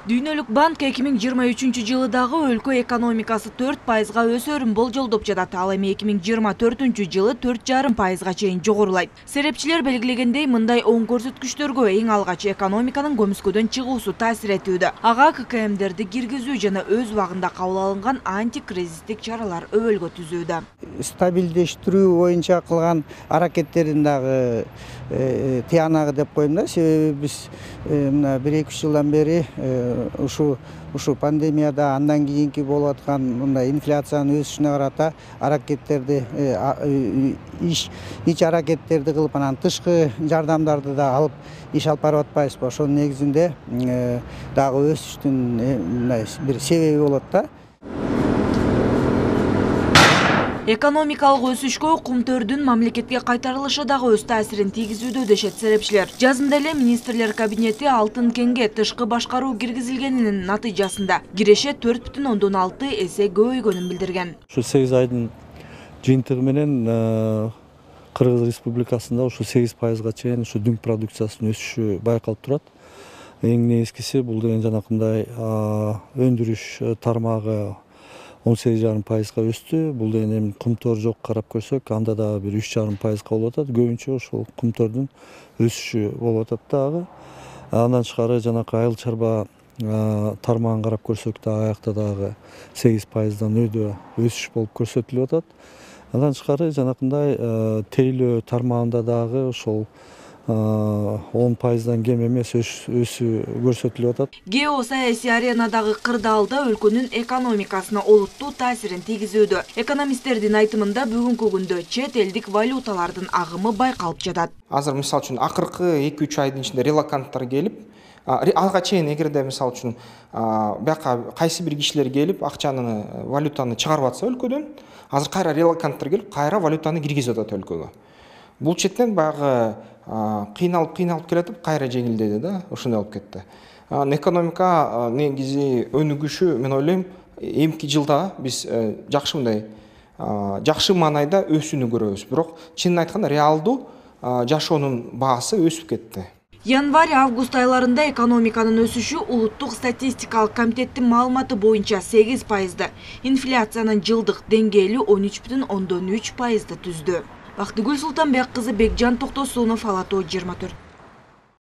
Дүйнөлүк банк 2023 жылыдагы өлкө экономикасы 4%га өсөрүн болжолдоп жатат. Ал эми 2024 жылы 4,5%га чейин жогорулайт. Серепчилер белгилегендей, мындай оң көрсөткүчтөргө эң алгач экономиканын көмүскөдөн чыгуусу таасир этүүдө. Ага ККМдерди киргизүү жана өз убагында кабыл алынган антикризистик чаралар өбөлгө түзүүдө. Стабилдештирүү боюнча кылган аракеттерин дагы тыянагы деп коем да. Себеби биз мына 1-2 жылдан бери ушу пандемияда андан кийинки болуп аткан мындай инфляциянын өсүшүнө карата аракеттерди ич аракеттерди кылып, анан тышкы жардамдарды да алып иш алып барып атпайбызбы? Ошонун негизинде дагы өсүштүн мындай бир себеби болот да. Экономикалык өсүшкө кумтөрдүн мамлекетке кайтарылышы дагы өз таасирин тийгизүүдө дешет серепчилер. Жазында эле министрлер кабинети алтын кенге тышкы башкаруу киргизилгенинин натыйжасында киреше 4,6 эсе көбөйгөнүн билдирген. Ушу 8 айдын жыйынтыгы менен Кыргыз Республикасында ушу 8%га чейин ушу дүң продукциясынын өсүшү байкалып турат. Эң негизгиси бул деген жанакындай өндүрүш тармагы 18,5%га өстү. Бул деген кумтөр жок карап көрсөк, анда да бир 3,5%га болуп атат. Көбүнчө ошол кумтөрдүн өсүшү болуп атат дагы. Андан тышкары жанакы айыл чарба тармагын карап көрсөк да, аякта дагы 8%дан өйдө өсүш болуп көрсөтүлүп атат. Андан тышкары жанакындай тейлөө тармагында дагы ошол 10%дан кем эмес өсүү көрсөтүлүп атат. Геосаясий аренадагы кырдаалда өлкөнүн экономикасына олуттуу таасирин тийгизүүдө. Экономисттердин айтымында бүгүнкү күндө чет элдик валюталардын агымы байкалып жатат. Азыр мисалы үчүн акыркы 2-3 айдын ичинде релоканттар келип, ага чейин эгерде мисалы үчүн бияка кайсы бир кишилер келип акчаны, валютаны чыгарып атса өлкөдөн, азыр кайра релоканттар келип, кайра валютаны киргизип атат өлкөгө. Бул четтен баягы кыйналып келатып, кайра жеңилдеди да, ушундай болуп кетти. Экономика негизи өнүгүшү, мен ойлойм, эмки жылда биз жакшы маанайда өсүүнү көрөбүз. Бирок чынын айтканда реалдуу жашоонун баасы өсүп кетти. Январь-август айларында экономиканын өсүшү улуттук статистикалык комитеттин маалыматы боюнча 8%. Инфляциянын жылдык деңгээли 13,3%ды түздү. Бактыгүл Султанбек кызы, Бекжан Токтосунов, Ала Тоо 24.